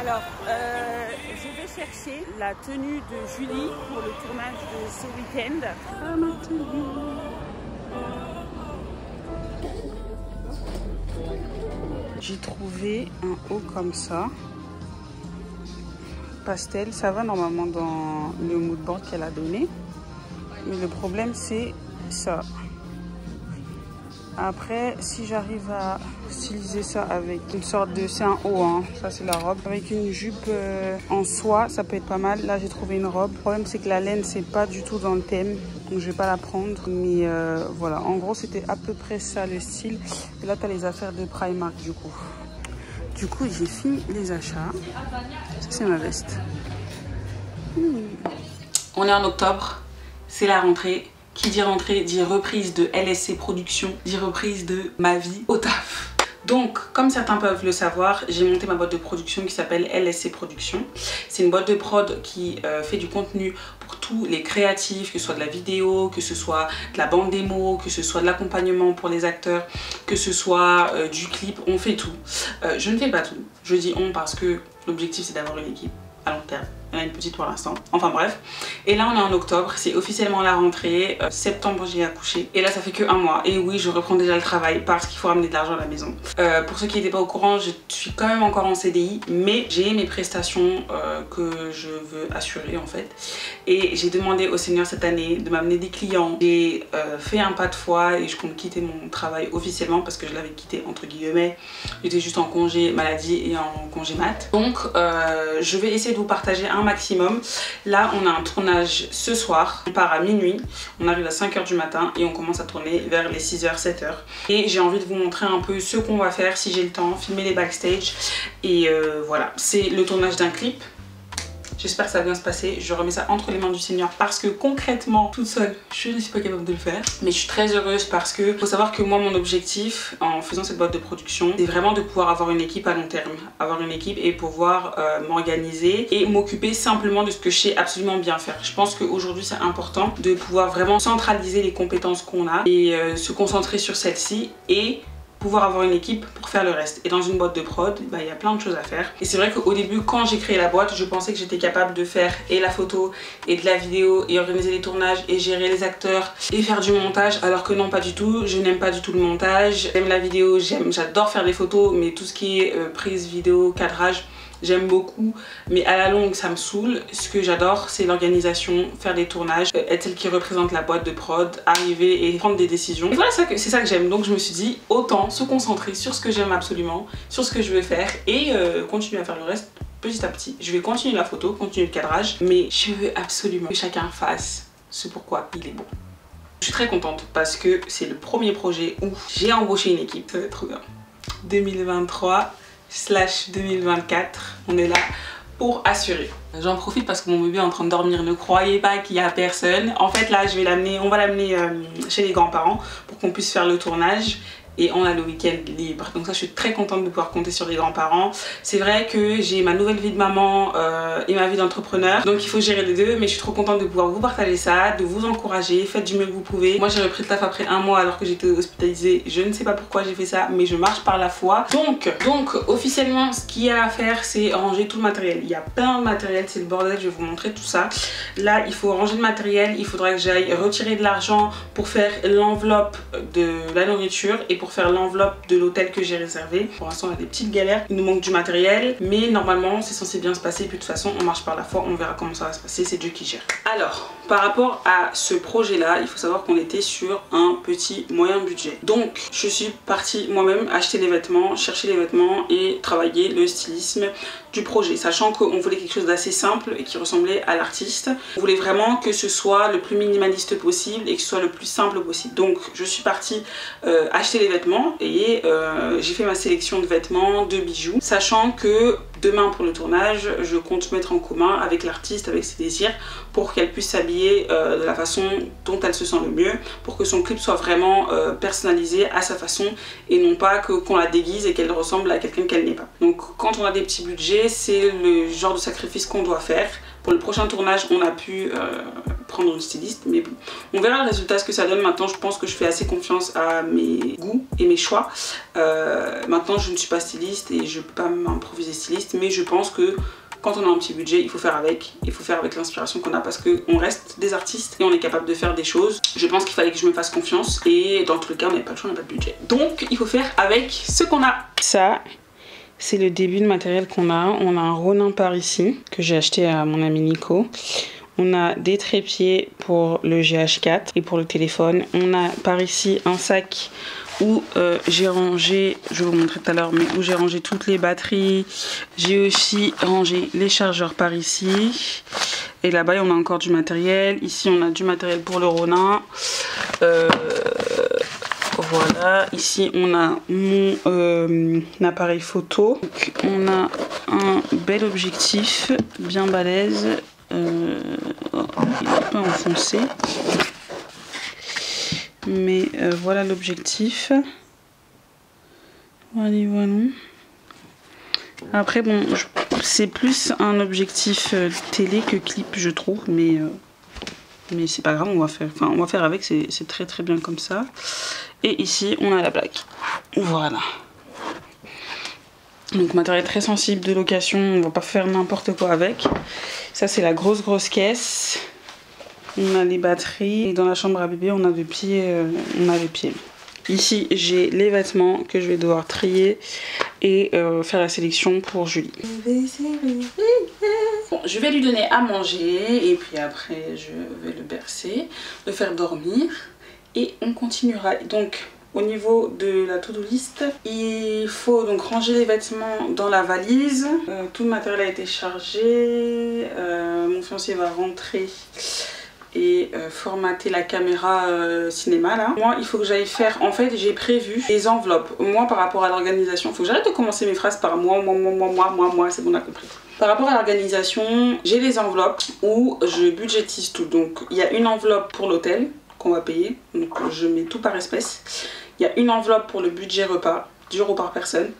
Alors, je vais chercher la tenue de Julie pour le tournage de ce week-end. Ah, ma tenue. J'ai trouvé un haut comme ça. Pastel, ça va normalement dans le mood board qu'elle a donné. Mais le problème, c'est ça. Après, si j'arrive à styliser ça avec une sorte de... C'est un haut, hein. Ça c'est la robe. Avec une jupe en soie, ça peut être pas mal. Là, j'ai trouvé une robe. Le problème, c'est que la laine, c'est pas du tout dans le thème. Donc, je vais pas la prendre. Mais voilà, en gros, c'était à peu près ça le style. Et là, tu as les affaires de Primark, du coup. Du coup, j'ai fini les achats. Ça, c'est ma veste. On est en octobre. C'est la rentrée. Qui dit rentrée dit reprise de LSC Production, dit reprise de ma vie au taf. Donc, comme certains peuvent le savoir, j'ai monté ma boîte de production qui s'appelle LSC Production. C'est une boîte de prod qui fait du contenu pour tous les créatifs, que ce soit de la vidéo, que ce soit de la bande démo, que ce soit de l'accompagnement pour les acteurs, que ce soit du clip, on fait tout. Je ne fais pas tout, je dis on parce que l'objectif c'est d'avoir une équipe à long terme. Il y en a une petite pour l'instant. Enfin bref. Et là on est en octobre, c'est officiellement la rentrée. Septembre j'ai accouché. Et là ça fait que un mois. Et oui, je reprends déjà le travail parce qu'il faut ramener de l'argent à la maison. Pour ceux qui n'étaient pas au courant, je suis quand même encore en CDI. Mais j'ai mes prestations que je veux assurer en fait. Et j'ai demandé au Seigneur cette année de m'amener des clients. J'ai fait un pas de foi et je compte quitter mon travail officiellement parce que je l'avais quitté entre guillemets. J'étais juste en congé maladie et en congé mat. Donc je vais essayer de vous partager un maximum. Là on a un tournage ce soir, on part à minuit, on arrive à 5 h du matin et on commence à tourner vers les 6 h 7 h. Et j'ai envie de vous montrer un peu ce qu'on va faire si j'ai le temps, filmer les backstage. Et voilà, c'est le tournage d'un clip. J'espère que ça va bien se passer. Je remets ça entre les mains du Seigneur parce que concrètement, toute seule, je ne suis pas capable de le faire. Mais je suis très heureuse parce que faut savoir que moi, mon objectif en faisant cette boîte de production, c'est vraiment de pouvoir avoir une équipe à long terme. Avoir une équipe et pouvoir m'organiser et m'occuper simplement de ce que je sais absolument bien faire. Je pense qu'aujourd'hui, c'est important de pouvoir vraiment centraliser les compétences qu'on a et se concentrer sur celles-ci et pouvoir avoir une équipe pour faire le reste. Et dans une boîte de prod, bah, y a plein de choses à faire. Et c'est vrai qu'au début, quand j'ai créé la boîte, je pensais que j'étais capable de faire et la photo et de la vidéo et organiser les tournages et gérer les acteurs et faire du montage, alors que non, pas du tout. Je n'aime pas du tout le montage. J'aime la vidéo, j'adore faire des photos, mais tout ce qui est prise vidéo, cadrage, j'aime beaucoup, mais à la longue ça me saoule. Ce que j'adore c'est l'organisation, faire des tournages, être celle qui représente la boîte de prod, arriver et prendre des décisions. Et voilà, c'est ça que j'aime. Donc je me suis dit autant se concentrer sur ce que j'aime absolument, sur ce que je veux faire et continuer à faire le reste petit à petit. Je vais continuer la photo, continuer le cadrage, mais je veux absolument que chacun fasse ce pourquoi il est bon. Je suis très contente parce que c'est le premier projet où j'ai embauché une équipe. Ça va être trop bien. 2023/2024, on est là pour assurer. J'en profite parce que mon bébé est en train de dormir, ne croyez pas qu'il y a personne. En fait là on va l'amener chez les grands-parents pour qu'on puisse faire le tournage. Et on a le week-end libre, donc ça je suis très contente de pouvoir compter sur les grands-parents. C'est vrai que j'ai ma nouvelle vie de maman et ma vie d'entrepreneur, donc il faut gérer les deux, mais je suis trop contente de pouvoir vous partager ça, de vous encourager, faites du mieux que vous pouvez. Moi j'ai repris le taf après un mois alors que j'étais hospitalisée, je ne sais pas pourquoi j'ai fait ça, mais je marche par la foi. Donc officiellement ce qu'il y a à faire c'est ranger tout le matériel. Il y a plein de matériel, c'est le bordel, je vais vous montrer tout ça. Là il faut ranger le matériel, il faudra que j'aille retirer de l'argent pour faire l'enveloppe de la nourriture et pour faire l'enveloppe de l'hôtel que j'ai réservé. Pour l'instant on a des petites galères, il nous manque du matériel, mais normalement c'est censé bien se passer. Puis de toute façon on marche par la foi, on verra comment ça va se passer, c'est Dieu qui gère. Alors par rapport à ce projet là, il faut savoir qu'on était sur un petit moyen budget. Donc je suis partie moi-même acheter les vêtements, chercher les vêtements et travailler le stylisme du projet, sachant qu'on voulait quelque chose d'assez simple et qui ressemblait à l'artiste. On voulait vraiment que ce soit le plus minimaliste possible et que ce soit le plus simple possible. Donc je suis partie acheter les vêtements et j'ai fait ma sélection de vêtements, de bijoux, sachant que demain pour le tournage je compte mettre en commun avec l'artiste, avec ses désirs, pour qu'elle puisse s'habiller de la façon dont elle se sent le mieux, pour que son clip soit vraiment personnalisé à sa façon et non pas qu'on la déguise et qu'elle ressemble à quelqu'un qu'elle n'est pas. Donc quand on a des petits budgets, c'est le genre de sacrifice qu'on doit faire. Pour le prochain tournage, on a pu prendre une styliste, mais bon, on verra le résultat, ce que ça donne. Maintenant je pense que je fais assez confiance à mes goûts et mes choix. Maintenant je ne suis pas styliste et je peux pas m'improviser styliste, mais je pense que quand on a un petit budget, il faut faire avec l'inspiration qu'on a, parce qu'on reste des artistes et on est capable de faire des choses. Je pense qu'il fallait que je me fasse confiance et dans tous les cas on n'avait pas le choix, on n'a pas de budget. Donc il faut faire avec ce qu'on a. Ça, c'est le début de matériel qu'on a. On a un Ronin par ici que j'ai acheté à mon ami Nico. On a des trépieds pour le GH4 et pour le téléphone. On a par ici un sac où j'ai rangé, je vais vous montrer tout à l'heure, mais où j'ai rangé toutes les batteries. J'ai aussi rangé les chargeurs par ici. Et là-bas, on a encore du matériel. Ici, on a du matériel pour le Ronin. Voilà. Ici, on a mon appareil photo. Donc, on a un bel objectif, bien balèze. Il est un peu enfoncé. Mais voilà l'objectif. Voilà. Après bon, c'est plus un objectif télé que clip je trouve, mais c'est pas grave, on va faire avec, c'est très très bien comme ça. Et ici on a la plaque. Voilà. Donc matériel très sensible de location, on va pas faire n'importe quoi avec. Ça c'est la grosse caisse. On a les batteries et dans la chambre à bébé on a les pieds. Ici j'ai les vêtements que je vais devoir trier et faire la sélection pour Julie. Bon, je vais lui donner à manger et puis après je vais le bercer, le faire dormir et on continuera. Donc au niveau de la to-do list, il faut donc ranger les vêtements dans la valise. Tout le matériel a été chargé. Mon fiancé va rentrer et formater la caméra cinéma là. Moi il faut que j'aille faire, en fait j'ai prévu des enveloppes. Moi par rapport à l'organisation, il faut que j'arrête de commencer mes phrases par moi, c'est bon on a compris. Par rapport à l'organisation, j'ai des enveloppes où je budgétise tout. Donc il y a une enveloppe pour l'hôtel qu'on va payer, donc je mets tout par espèce. Il y a une enveloppe pour le budget repas, 10 € par personne.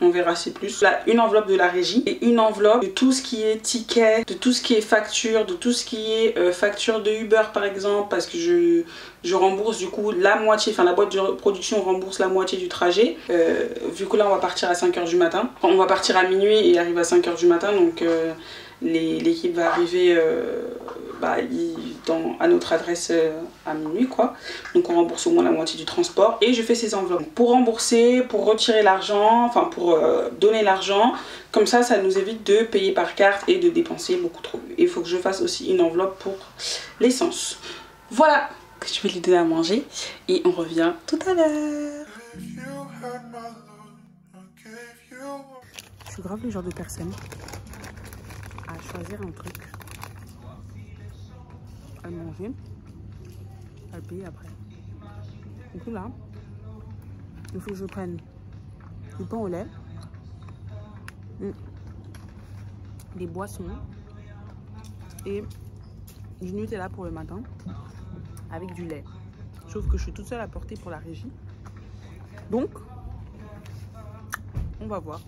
On verra si plus. Là, une enveloppe de la régie et une enveloppe de tout ce qui est ticket, de tout ce qui est facture, de tout ce qui est facture de Uber par exemple, parce que je rembourse du coup la moitié, enfin la boîte de production rembourse la moitié du trajet. Vu que là on va partir à 5 h du matin, enfin, on va partir à minuit et arrive à 5 h du matin, donc l'équipe va arriver à notre adresse à minuit quoi. Donc on rembourse au moins la moitié du transport et je fais ces enveloppes pour rembourser, pour retirer l'argent, enfin pour donner l'argent. Comme ça nous évite de payer par carte et de dépenser beaucoup trop. Et il faut que je fasse aussi une enveloppe pour l'essence. Voilà, je vais lui donner à manger et on revient tout à l'heure. Je suis grave le genre de personne à choisir un truc, à le manger, à le payer après. Du coup là, il faut que je prenne du pain au lait, des boissons et du Nutella pour le matin avec du lait. Sauf que je suis toute seule à porter pour la régie. Donc, on va voir.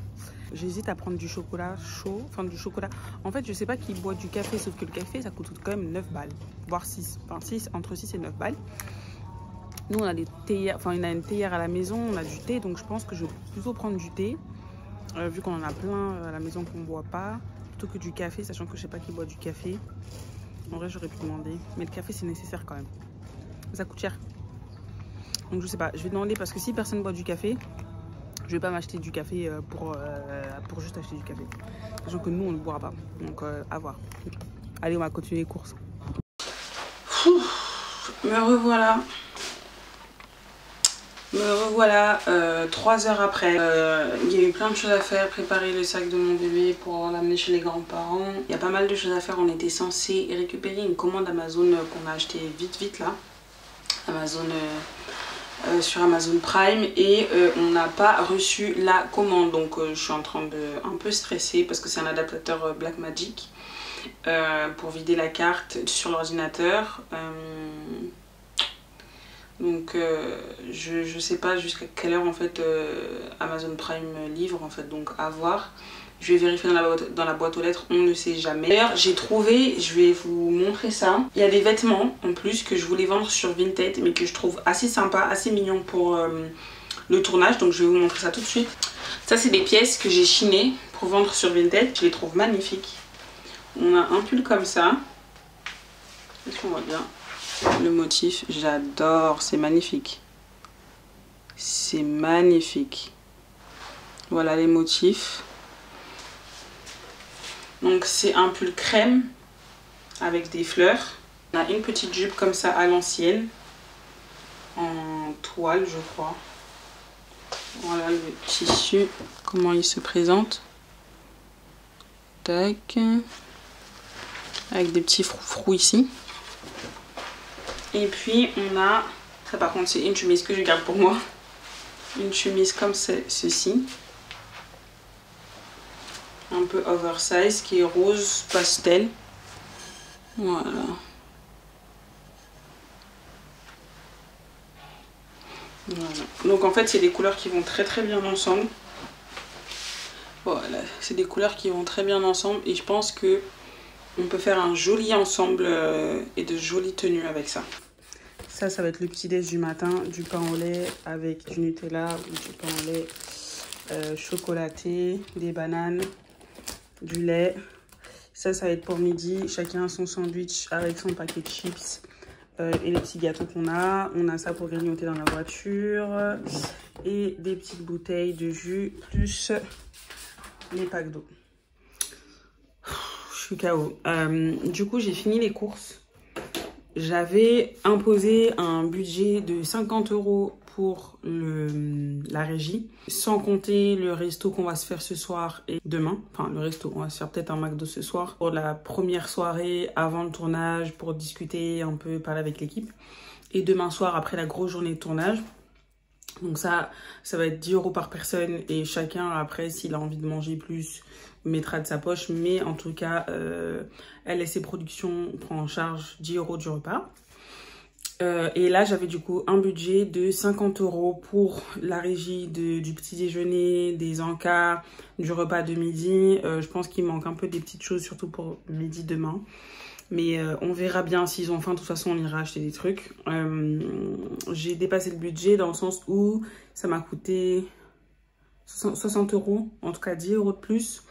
J'hésite à prendre du chocolat chaud, enfin du chocolat. En fait, je sais pas qui boit du café, sauf que le café, ça coûte quand même 9 balles, voire 6. Enfin, entre 6 et 9 balles. Nous, on a des théières, enfin, on a une théière à la maison, on a du thé, donc je pense que je vais plutôt prendre du thé, vu qu'on en a plein à la maison qu'on boit pas, plutôt que du café, sachant que je sais pas qui boit du café. En vrai, j'aurais pu demander, mais le café, c'est nécessaire quand même. Ça coûte cher. Donc, je sais pas, je vais demander parce que si personne boit du café, je vais pas m'acheter du café pour juste acheter du café. Sachant que nous, on ne boira pas. Donc, à voir. Allez, on va continuer les courses. Me revoilà. 3 heures après. Il y a eu plein de choses à faire. Préparer le sac de mon bébé pour l'amener chez les grands-parents. Il y a pas mal de choses à faire. On était censé récupérer une commande Amazon qu'on a acheté vite là. Amazon... sur Amazon Prime et on n'a pas reçu la commande, donc je suis en train de un peu stresser parce que c'est un adaptateur Blackmagic pour vider la carte sur l'ordinateur. Donc je sais pas jusqu'à quelle heure en fait Amazon Prime livre en fait, donc à voir. Je vais vérifier dans la boîte aux lettres, on ne sait jamais. D'ailleurs, j'ai trouvé, je vais vous montrer ça. Il y a des vêtements en plus que je voulais vendre sur Vinted, mais que je trouve assez sympa, assez mignon pour le tournage. Donc je vais vous montrer ça tout de suite. Ça, c'est des pièces que j'ai chinées pour vendre sur Vinted. Je les trouve magnifiques. On a un pull comme ça. Est-ce qu'on voit bien le motif? J'adore, c'est magnifique. C'est magnifique. Voilà les motifs. Donc c'est un pull crème avec des fleurs. On a une petite jupe comme ça à l'ancienne, en toile je crois. Voilà le tissu, comment il se présente. Tac. Avec des petits froufrous ici. Et puis on a, ça par contre c'est une chemise que je garde pour moi. Une chemise comme ceci. Un peu oversize qui est rose pastel. Voilà. Voilà. Donc en fait c'est des couleurs qui vont très bien ensemble. Voilà, c'est des couleurs qui vont très bien ensemble et je pense que on peut faire un joli ensemble et de jolies tenues avec ça. Ça va être le petit déj du matin, du pain au lait avec du Nutella ou du pain au lait chocolaté, des bananes, du lait. Ça va être pour midi, chacun son sandwich avec son paquet de chips et les petits gâteaux qu'on a. On a ça pour grignoter dans la voiture et des petites bouteilles de jus plus les packs d'eau. Je suis KO. Du coup, j'ai fini les courses. J'avais imposé un budget de 50 € pour la régie, sans compter le resto qu'on va se faire ce soir et demain. Enfin, le resto, on va se faire peut-être un McDo ce soir pour la première soirée avant le tournage, pour discuter un peu, parler avec l'équipe. Et demain soir, après la grosse journée de tournage. Donc ça va être 10 € par personne et chacun, après, s'il a envie de manger plus, mettra de sa poche. Mais en tout cas, LSC Productions prend en charge 10 € du repas. Et là, j'avais du coup un budget de 50 € pour la régie du petit déjeuner, des encas, du repas de midi. Je pense qu'il manque un peu des petites choses, surtout pour midi demain. Mais on verra bien s'ils ont faim. De toute façon, on ira acheter des trucs. J'ai dépassé le budget dans le sens où ça m'a coûté 60 €, en tout cas 10 € de plus.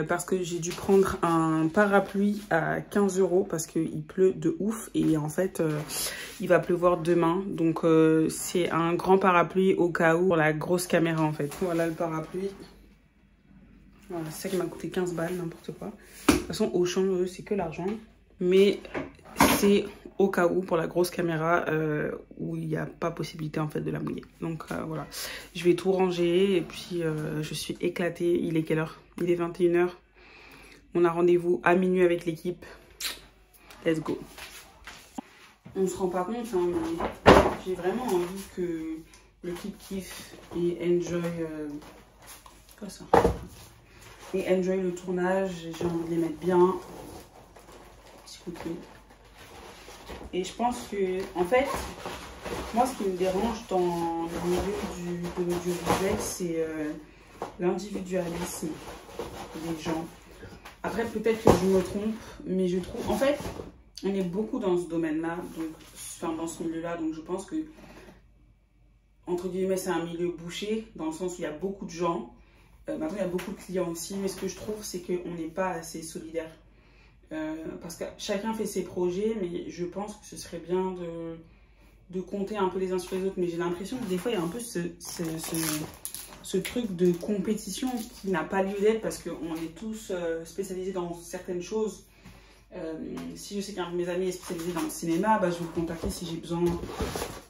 Parce que j'ai dû prendre un parapluie à 15 € parce qu'il pleut de ouf. Et en fait, il va pleuvoir demain. Donc, c'est un grand parapluie au cas où pour la grosse caméra en fait. Voilà le parapluie. Voilà, c'est ça qui m'a coûté 15 balles, n'importe quoi. De toute façon, Auchan, eux, c'est que l'argent. Mais c'est au cas où pour la grosse caméra où il n'y a pas possibilité en fait de la mouiller. Donc voilà, je vais tout ranger et puis je suis éclatée. Il est quelle heure? Il est 21 h. On a rendez-vous à minuit avec l'équipe. Let's go. On se rend pas compte, hein, mais j'ai vraiment envie que l'équipe kiffe et enjoy... quoi ça? Et enjoy le tournage. J'ai envie de les mettre bien. Petit coup de pied. Et je pense que, en fait, moi, ce qui me dérange dans le milieu de l'audiovisuel, c'est l'individualisme des gens. Après, peut-être que je me trompe, mais je trouve... En fait, on est beaucoup dans ce domaine-là, donc, enfin, dans ce milieu-là, donc je pense que, entre guillemets, c'est un milieu bouché, dans le sens où il y a beaucoup de gens. Maintenant, il y a beaucoup de clients aussi, mais ce que je trouve, c'est qu'on n'est pas assez solidaire. Parce que chacun fait ses projets, mais je pense que ce serait bien de compter un peu les uns sur les autres. Mais j'ai l'impression que des fois, il y a un peu ce truc de compétition qui n'a pas lieu d'être parce qu'on est tous spécialisés dans certaines choses. Si je sais qu'un de mes amis est spécialisé dans le cinéma, bah, je vais le contacter si j'ai besoin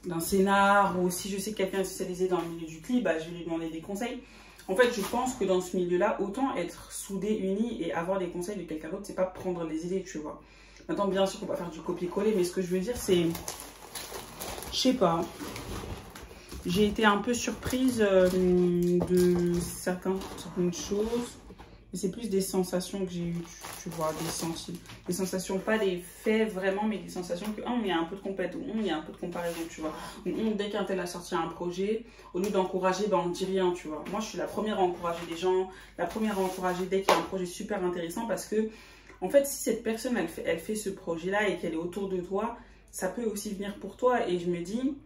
d'un scénar. Ou si je sais que quelqu'un est spécialisé dans le milieu du clip, bah, je vais lui demander des conseils. En fait, je pense que dans ce milieu-là, autant être soudés, unis et avoir des conseils de quelqu'un d'autre, c'est pas prendre les idées, tu vois. Maintenant, bien sûr, on va faire du copier-coller, mais ce que je veux dire, c'est... Je sais pas. J'ai été un peu surprise de certaines choses. mais c'est plus des sensations que j'ai eues, tu vois, des sensations, pas des faits vraiment, mais des sensations que, il y a un peu de compète, ou il y a un peu de comparaison, tu vois. Dès qu'un tel a sorti un projet, au lieu d'encourager, on ne dit rien, tu vois. Moi, je suis la première à encourager les gens, la première à encourager dès qu'il y a un projet super intéressant, parce que, en fait, si cette personne, elle fait ce projet-là et qu'elle est autour de toi, ça peut aussi venir pour toi. Et je me dis,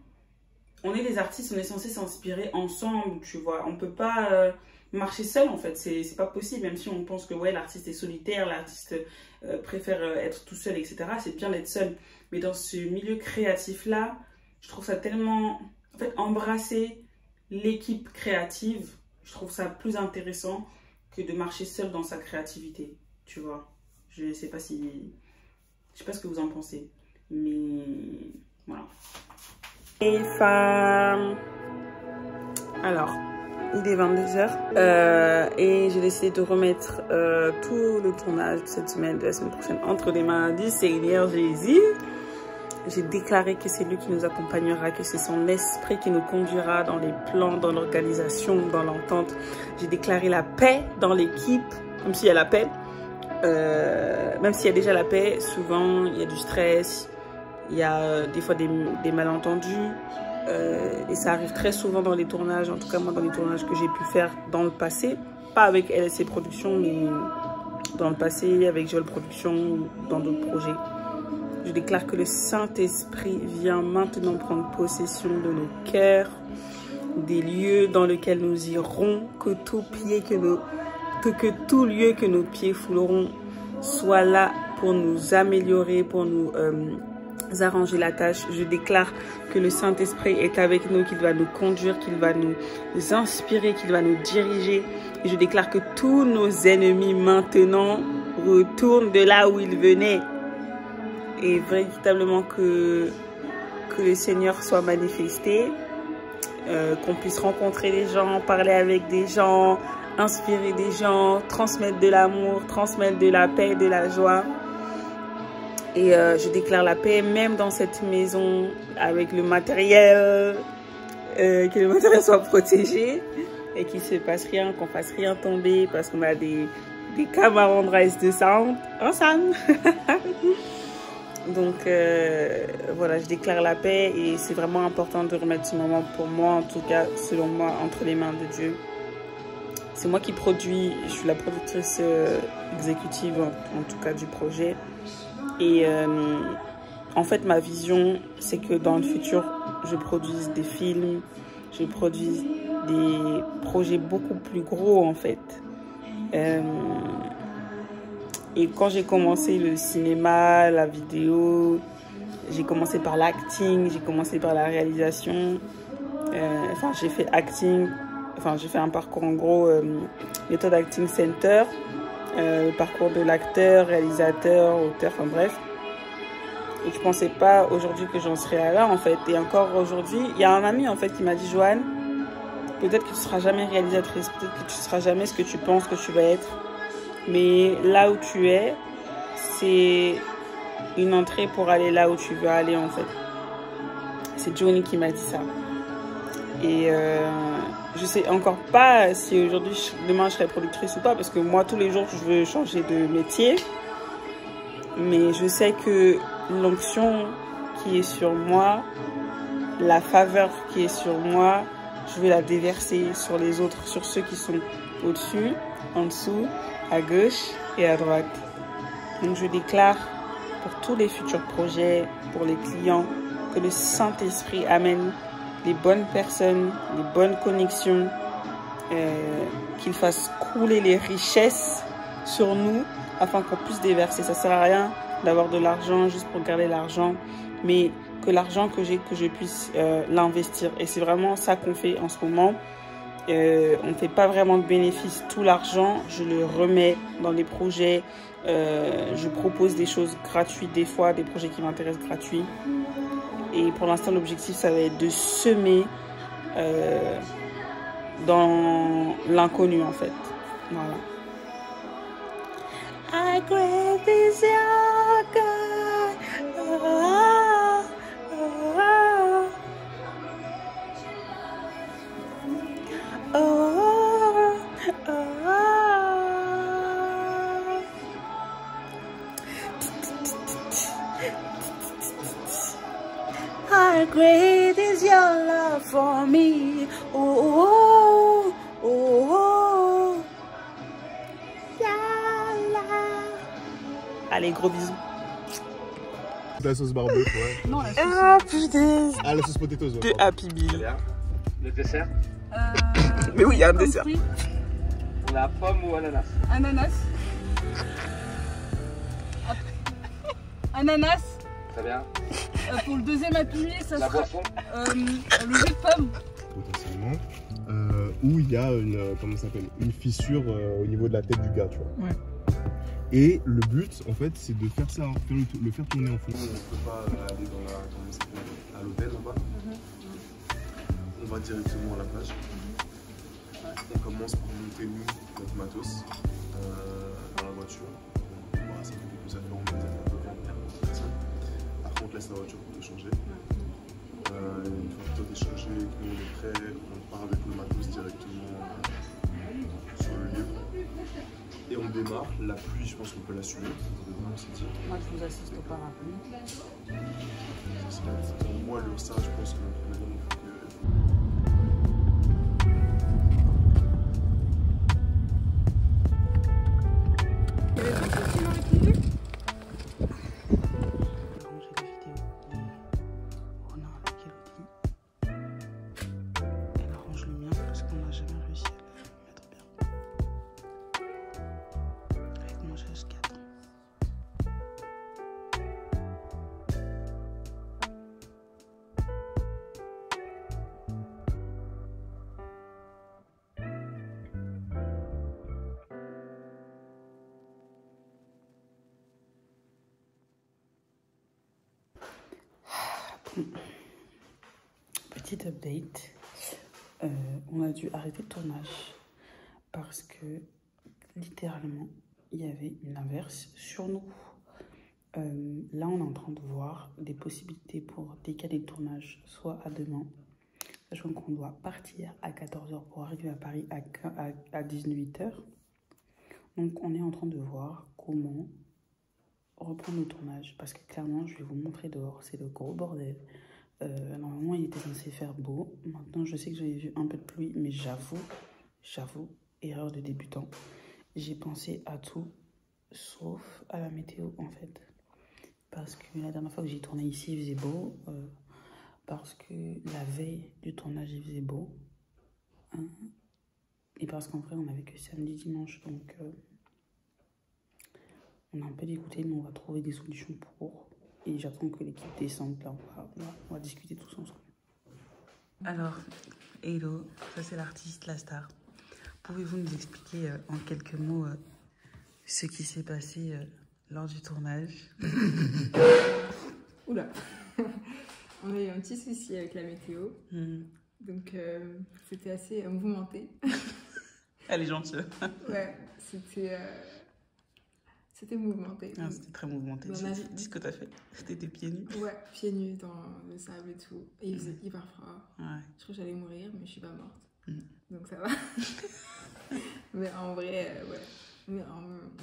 on est des artistes, on est censé s'inspirer ensemble, tu vois. On ne peut pas marcher seul, en fait. C'est pas possible, même si on pense que ouais, l'artiste est solitaire, l'artiste préfère être tout seul, etc. C'est bien d'être seul. Mais dans ce milieu créatif-là, je trouve ça tellement... En fait, embrasser l'équipe créative, je trouve ça plus intéressant que de marcher seul dans sa créativité, tu vois. Je sais pas ce que vous en pensez, mais voilà. Hey femme. Alors, il est 22h et j'ai décidé de remettre tout le tournage de cette semaine, de la semaine prochaine, entre les mains du Seigneur Jésus. J'ai déclaré que c'est lui qui nous accompagnera, que c'est son esprit qui nous conduira dans les plans, dans l'organisation, dans l'entente. J'ai déclaré la paix dans l'équipe, comme s'il y a la paix. Même s'il y a déjà la paix, souvent il y a du stress, il y a des fois des malentendus. Et ça arrive très souvent dans les tournages, en tout cas moi dans les tournages que j'ai pu faire dans le passé. Pas avec LSC Productions, mais dans le passé avec Joel Productions ou dans d'autres projets. Je déclare que le Saint-Esprit vient maintenant prendre possession de nos cœurs, des lieux dans lesquels nous irons, que tout lieu que nos pieds fouleront soit là pour nous améliorer, pour nous arranger la tâche. Je déclare que le Saint-Esprit est avec nous, qu'il va nous conduire, qu'il va nous inspirer, qu'il va nous diriger. Et je déclare que tous nos ennemis maintenant retournent de là où ils venaient. Et véritablement que le Seigneur soit manifesté, qu'on puisse rencontrer des gens, parler avec des gens, inspirer des gens, transmettre de l'amour, transmettre de la paix, de la joie. Et je déclare la paix même dans cette maison avec le matériel, que le matériel soit protégé et qu'il ne se passe rien, qu'on ne fasse rien tomber parce qu'on a des camarades de sound ensemble. Donc voilà, je déclare la paix et c'est vraiment important de remettre ce moment pour moi, en tout cas selon moi, entre les mains de Dieu. C'est moi qui produis, je suis la productrice exécutive en tout cas du projet. Et en fait ma vision c'est que dans le futur je produise des films, je produise des projets beaucoup plus gros en fait. Et quand j'ai commencé le cinéma, la vidéo, j'ai commencé par l'acting, j'ai commencé par la réalisation. Enfin, j'ai fait acting, enfin, j'ai fait un parcours en gros, méthode acting center, le parcours de l'acteur, réalisateur, auteur, enfin bref. Et je pensais pas aujourd'hui que j'en serais là en fait. Et encore aujourd'hui, il y a un ami en fait qui m'a dit, Joanne, peut-être que tu seras jamais réalisatrice, peut-être que tu seras jamais ce que tu penses que tu vas être. Mais là où tu es, c'est une entrée pour aller là où tu veux aller en fait. C'est Johnny qui m'a dit ça. Et je sais encore pas si aujourd'hui, demain je serai productrice ou pas. Parce que moi tous les jours je veux changer de métier. Mais je sais que l'onction qui est sur moi, la faveur qui est sur moi, je vais la déverser sur les autres, sur ceux qui sont au-dessus, en dessous, à gauche et à droite. Donc je déclare pour tous les futurs projets, pour les clients, que le Saint-Esprit amène les bonnes personnes, les bonnes connexions, qu'il fasse couler les richesses sur nous afin qu'on puisse déverser. Ça sert à rien d'avoir de l'argent juste pour garder l'argent, mais que l'argent que j'ai, que je puisse l'investir. Et c'est vraiment ça qu'on fait en ce moment. On ne fait pas vraiment de bénéfices. Tout l'argent, je le remets dans les projets. Je propose des choses gratuites des fois, des projets qui m'intéressent gratuits. Et pour l'instant, l'objectif, ça va être de semer dans l'inconnu, en fait. Voilà. I crave this yoga. Oh, oh, oh. How great is your love for me? Oh, oh, oh, oh. La, la. Allez, gros bisous. La sauce barbecue, ouais. Non, la sauce. Ah putain. Ah, la sauce potatoes, ouais. De Happy Meal. Le dessert? Mais oui, il y a un dessert. On a pomme ou ananas? Ananas. Ananas. Très bien. Pour le deuxième appui, ça La sera boisson? le jus de pomme. Potentiellement. Où il y a une, comment ça s'appelle, une fissure au niveau de la tête du gars, tu vois. Ouais. Et le but, en fait, c'est de faire ça, le faire tourner en fond. On ne peut pas aller dans la, comment ça s'appelle, à l'hôtel là-bas. On va directement à la plage. On commence par monter nous, notre matos, dans la voiture. Voilà, ça fait quelques affaires, on met peut-être un peu 20 personnes. Après, on te laisse la voiture pour te changer. Une fois que toi t'es changé, que nous on est prêt, on part avec le matos directement sur le lieu. Et on démarre. La pluie, je pense qu'on peut l'assumer. Moi, je vous assiste au parapluie. Pour moi, le ça, je pense que maintenant, il faut que... Petite update, on a dû arrêter le tournage parce que littéralement il y avait une averse sur nous. Là on est en train de voir des possibilités pour décaler le tournage soit à demain, sachant qu'on doit partir à 14 h pour arriver à Paris à 18 h. Donc on est en train de voir comment reprendre le tournage parce que clairement je vais vous montrer dehors, c'est le gros bordel. Normalement il était censé faire beau, maintenant je sais que j'avais vu un peu de pluie, mais j'avoue, erreur de débutant, j'ai pensé à tout sauf à la météo en fait, parce que la dernière fois que j'ai tourné ici il faisait beau, parce que la veille du tournage il faisait beau, hein, et parce qu'en vrai on avait que samedi dimanche, donc on a un peu dégoûté, mais on va trouver des solutions pour. Et j'attends que l'équipe descende, là on va discuter tous ensemble. Alors, hello, ça c'est l'artiste, la star. Pouvez-vous nous expliquer en quelques mots ce qui s'est passé lors du tournage? Oula. On a eu un petit souci avec la météo. Donc c'était assez mouvementé. Elle est gentille. Ouais, c'était mouvementé. Ah, c'était très mouvementé. Dis ce que t'as fait. T'étais pieds nus. Ouais, pieds nus dans le sable et tout. Et il faisait hyper froid. Ouais. Je crois que j'allais mourir, mais je suis pas morte. Donc ça va. Mais en vrai, ouais. Mais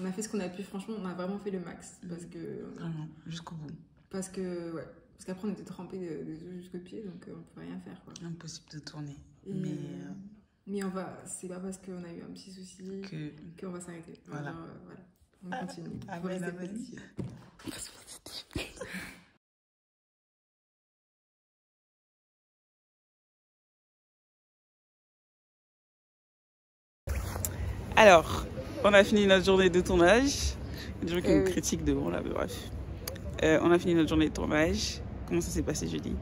on a fait ce qu'on a pu. Franchement, on a vraiment fait le max. Parce que... Vraiment, jusqu'au bout. Parce que, ouais. Parce qu'après, on était trempés des os jusqu'aux pieds, donc on peut rien faire, quoi. Impossible de tourner. Et mais on va... C'est pas parce qu'on a eu un petit souci qu'on va s'arrêter. Voilà. Genre, voilà. On continue. Amen, amen. Alors, on a fini notre journée de tournage. Il y a des gens qui nous critiquent devant là, mais bref. On a fini notre journée de tournage. Comment ça s'est passé, Julie?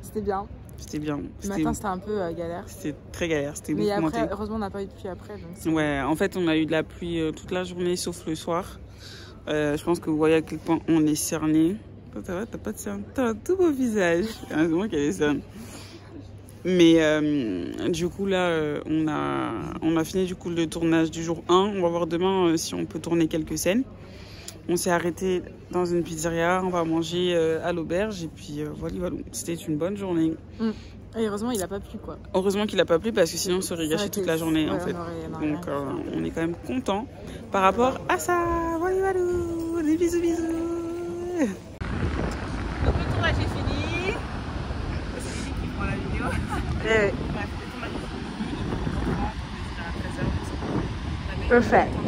C'était bien. C'était bien. Le matin, c'était un peu galère. C'était très galère, c'était mais mouvementé. après, heureusement, on n'a pas eu de pluie après. Donc ouais, en fait, on a eu de la pluie toute la journée, sauf le soir. Je pense que vous voyez à quel point on est cerné. Toi, ça va, t'as pas de cernes? T'as un tout beau visage. C'est moi qui ai des cernes. Mais du coup, là, on a fini du coup le tournage du jour 1. On va voir demain si on peut tourner quelques scènes. On s'est arrêté dans une pizzeria, on va manger à l'auberge et puis voilà, c'était une bonne journée. Et heureusement, il a pas plu quoi. Heureusement qu'il a pas plu parce que sinon on serait gâché toute la journée en fait. Donc on est quand même content par rapport à ça. Voilà, des bisous bisous. Donc le tournage est fini. Perfect.